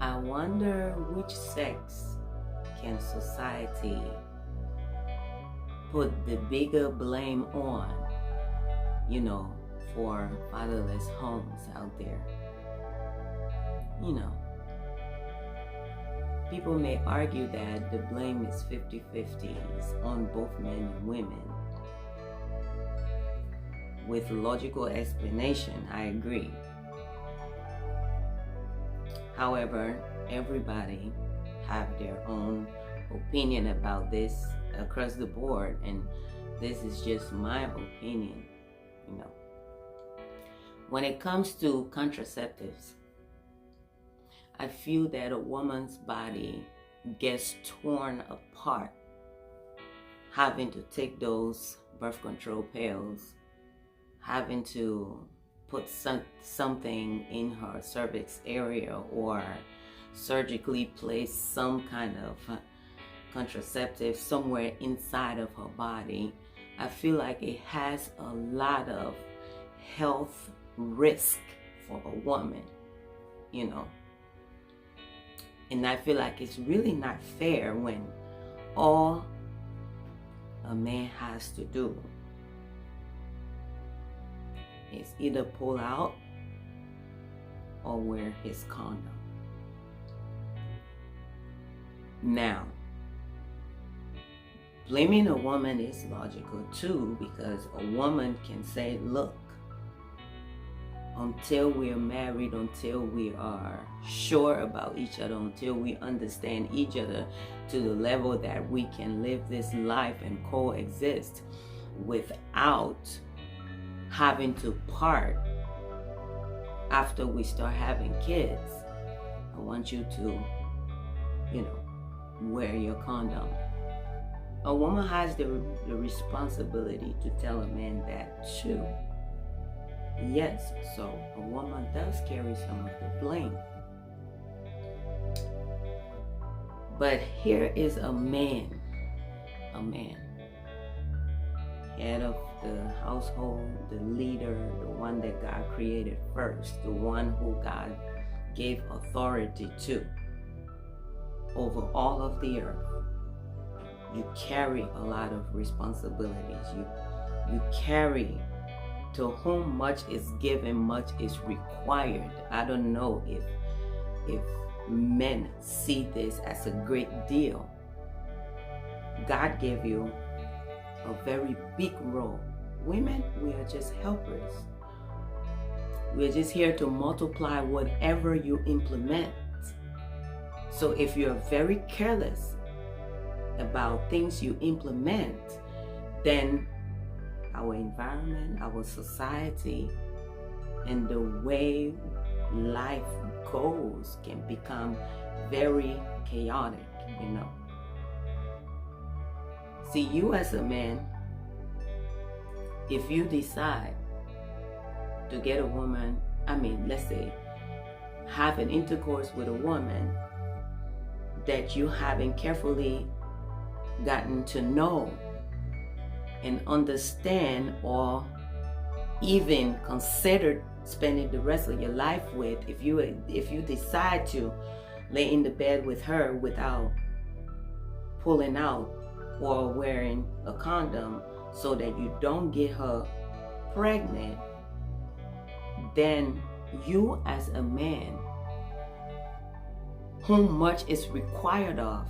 I wonder which sex can society put the bigger blame on, you know, for fatherless homes out there. You know, people may argue that the blame is 50-50 on both men and women. With logical explanation, I agree. However, everybody have their own opinion about this across the board, and this is just my opinion, you know. When it comes to contraceptives, I feel that a woman's body gets torn apart having to take those birth control pills, having to put something in her cervix area, or surgically place some kind of contraceptive somewhere inside of her body. I feel like it has a lot of health risk for a woman, you know. And I feel like it's really not fair when all a man has to do is either pull out or wear his condom. Now, blaming a woman is logical too, because a woman can say, look, until we are married, until we are sure about each other, until we understand each other to the level that we can live this life and coexist without having to part after we start having kids, I want you to, you know, wear your condom. A woman has the responsibility to tell a man that too. Yes, so a woman does carry some of the blame. But here is a man, head of the household, the leader, the one that God created first, the one who God gave authority to over all of the earth. You carry a lot of responsibilities. You carry, to whom much is given, much is required. I don't know if men see this as a great deal. God gave you a very big role. Women, we are just helpers. We're just here to multiply whatever you implement. So if you're very careless about things you implement, then our environment, our society, and the way life goes can become very chaotic, you know. See, you as a man, if you decide to get a woman, let's say, have an intercourse with a woman that you haven't carefully gotten to know and understand, or even considered spending the rest of your life with, if you decide to lay in the bed with her without pulling out or wearing a condom so that you don't get her pregnant, then you as a man whom much is required of,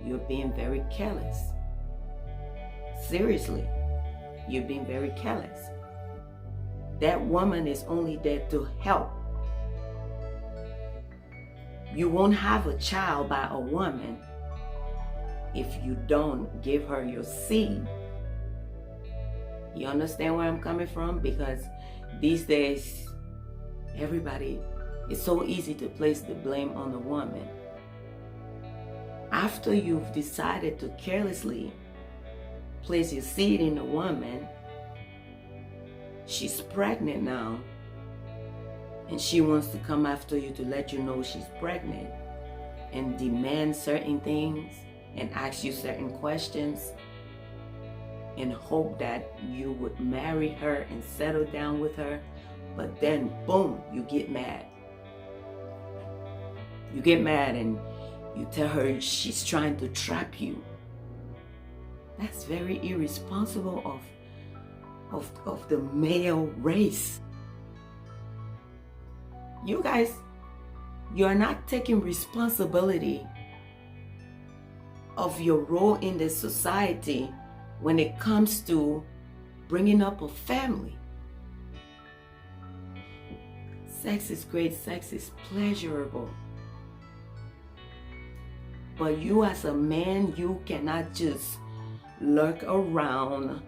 you're being very careless. Seriously, you're being very careless. That woman is only there to help. You won't have a child by a woman if you don't give her your seed. You understand where I'm coming from? Because these days, everybody, it's so easy to place the blame on the woman. After you've decided to carelessly place your seed in a woman, she's pregnant now, and she wants to come after you to let you know she's pregnant and demand certain things and ask you certain questions and hope that you would marry her and settle down with her, but then boom, you get mad. You get mad and you tell her she's trying to trap you. That's very irresponsible of the male race. You guys, you're not taking responsibility of your role in the society when it comes to bringing up a family. Sex is great, sex is pleasurable. But you as a man, you cannot just lurk around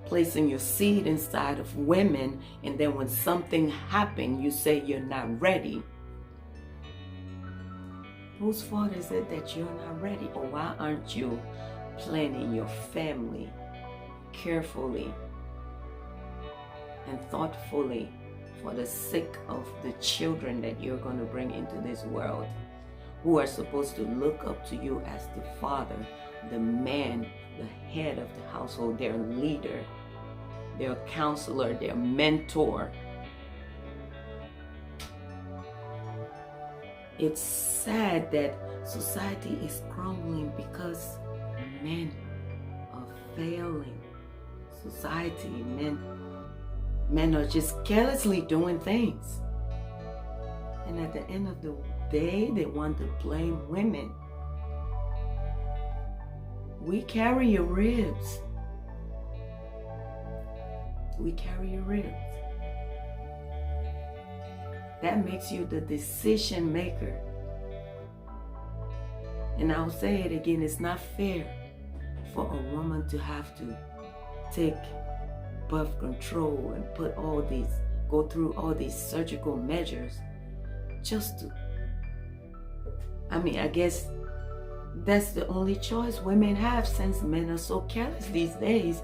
placing your seed inside of women, and then when something happens, you say you're not ready. Whose fault is it that you're not ready? Or why aren't you planning your family carefully and thoughtfully for the sake of the children that you're going to bring into this world, who are supposed to look up to you as the father, the man, the head of the household, their leader, their counselor, their mentor. It's sad that society is crumbling because men are failing. Society, men are just carelessly doing things. And at the end of the day, they want to blame women. We carry your ribs. We carry your ribs. That makes you the decision maker. And I'll say it again, it's not fair for a woman to have to take birth control and go through all these surgical measures just to, I guess that's the only choice women have, since men are so careless these days.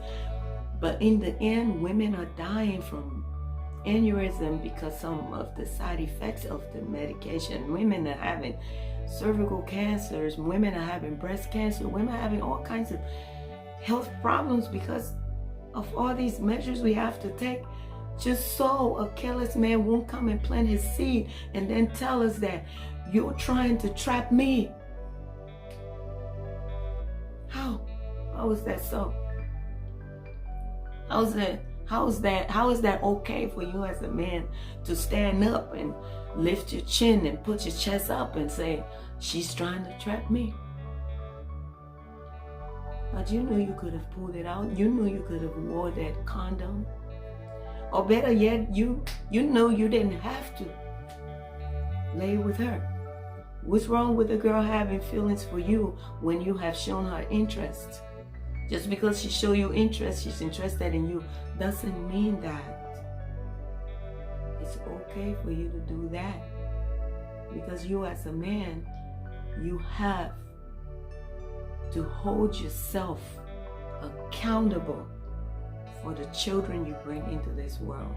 But in the end, women are dying from aneurysm because some of the side effects of the medication. Women are having cervical cancers, women are having breast cancer, women are having all kinds of health problems because of all these measures we have to take, just so a careless man won't come and plant his seed and then tell us that you're trying to trap me. How is that so? How is that okay for you as a man to stand up and lift your chin and put your chest up and say, she's trying to trap me? But you knew you could have pulled it out. You knew you could have wore that condom. Or better yet, you know you didn't have to lay with her. What's wrong with a girl having feelings for you when you have shown her interest? Just because she show you interest, she's interested in you, doesn't mean that it's okay for you to do that. Because you as a man, you have to hold yourself accountable for the children you bring into this world.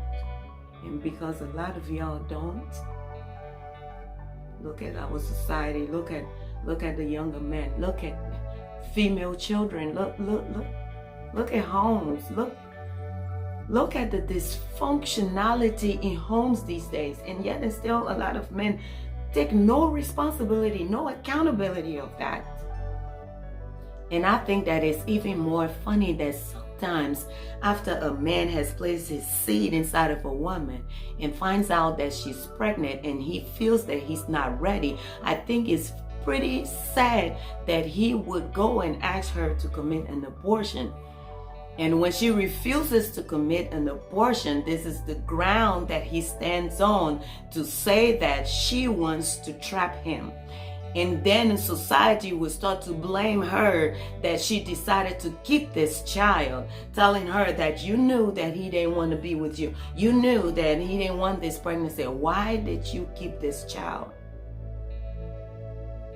And because a lot of y'all don't, look at our society, look at the younger men, look at female children, look at homes, look at the dysfunctionality in homes these days. And yet and still a lot of men take no responsibility, no accountability of that. And I think that it's even more funny that sometimes after a man has placed his seed inside of a woman and finds out that she's pregnant and he feels that he's not ready, I think it's pretty sad that he would go and ask her to commit an abortion. And when she refuses to commit an abortion, this is the ground that he stands on to say that she wants to trap him. And then society will start to blame her that she decided to keep this child, telling her that you knew that he didn't want to be with you. You knew that he didn't want this pregnancy. Why did you keep this child?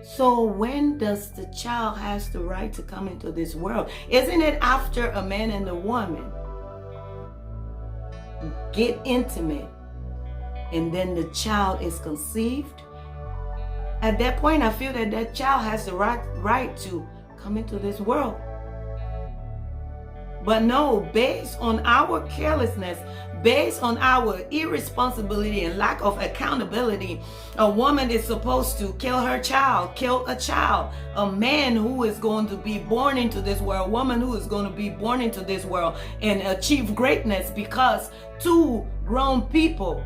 So when does the child has the right to come into this world? Isn't it after a man and a woman get intimate and then the child is conceived? At that point, I feel that that child has the right to come into this world. But no, based on our carelessness, based on our irresponsibility and lack of accountability, a woman is supposed to kill her child, kill a child. A man who is going to be born into this world, a woman who is going to be born into this world and achieve greatness, because two grown people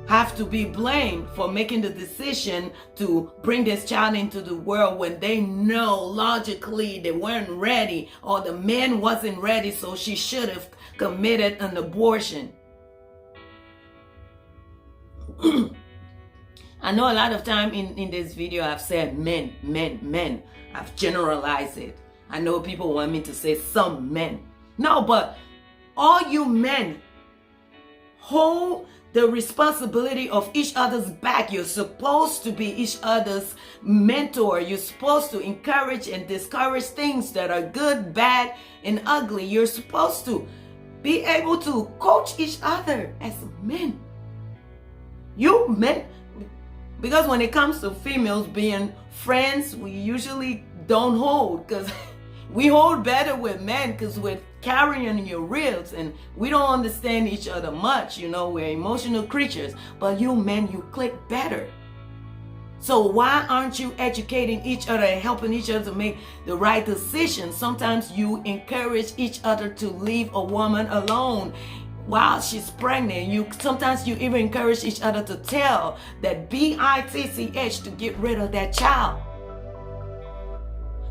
have to be blamed for making the decision to bring this child into the world when they know logically they weren't ready, or the man wasn't ready, so she should have committed an abortion. I know a lot of time in this video I've said men. I've generalized it. I know people want me to say some men. No, but all you men, hold the responsibility of each other's back. You're supposed to be each other's mentor. You're supposed to encourage and discourage things that are good, bad, and ugly. You're supposed to be able to coach each other as men. You men, because when it comes to females being friends, we usually don't hold, because we hold better with men because we're carrying your ribs and we don't understand each other much. You know, we're emotional creatures. But you men, you click better. So why aren't you educating each other and helping each other to make the right decisions? Sometimes you encourage each other to leave a woman alone while she's pregnant. Sometimes you even encourage each other to tell that bitch to get rid of that child.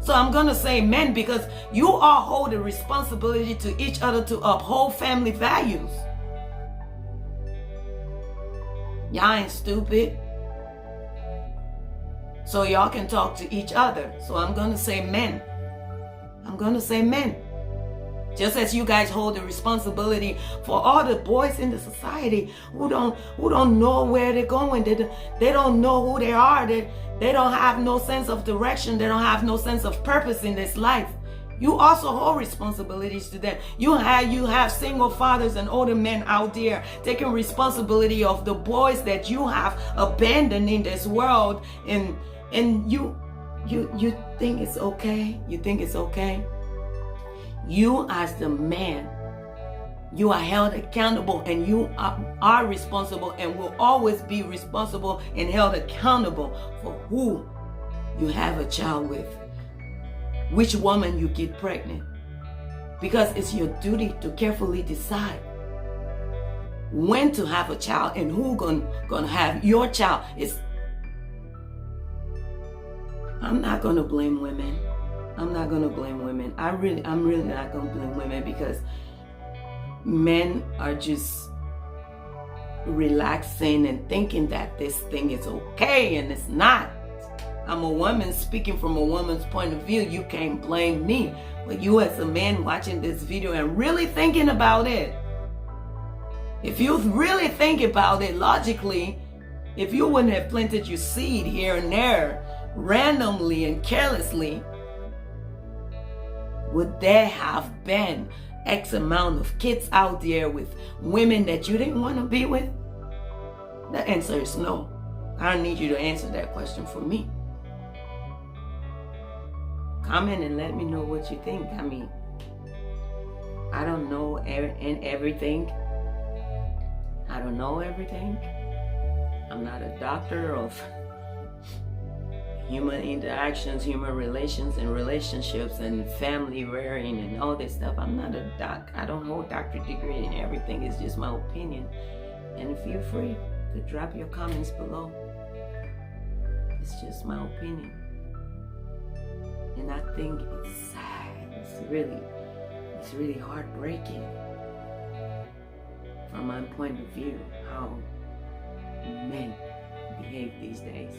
So I'm going to say men, because you all hold a responsibility to each other to uphold family values. Y'all ain't stupid. So y'all can talk to each other. So I'm going to say men. I'm going to say men. Just as you guys hold the responsibility for all the boys in the society who don't know where they're going. They don't know who they are. They don't have no sense of direction. They don't have no sense of purpose in this life. You also hold responsibilities to them. You have single fathers and older men out there taking responsibility of the boys that you have abandoned in this world, and you think it's okay? You think it's okay? You as the man, you are held accountable, and you are responsible and will always be responsible and held accountable for who you have a child with, which woman you get pregnant. Because it's your duty to carefully decide when to have a child and who gonna have your child. I'm not gonna blame women. I'm not gonna blame women. I'm really not gonna blame women, because men are just relaxing and thinking that this thing is okay, and it's not. I'm a woman speaking from a woman's point of view. You can't blame me. But you as a man watching this video and really thinking about it, if you really think about it logically, if you wouldn't have planted your seed here and there randomly and carelessly, would there have been X amount of kids out there with women that you didn't want to be with? The answer is no. I need you to answer that question for me. Comment and let me know what you think. I mean, I don't know everything. I don't know everything. I'm not a doctor of human interactions, human relations, and relationships, and family rearing, and all this stuff. I'm not a doc. I don't hold doctorate degree in everything. It's just my opinion. And feel free to drop your comments below. It's just my opinion. And I think it's sad. It's really heartbreaking from my point of view how men behave these days.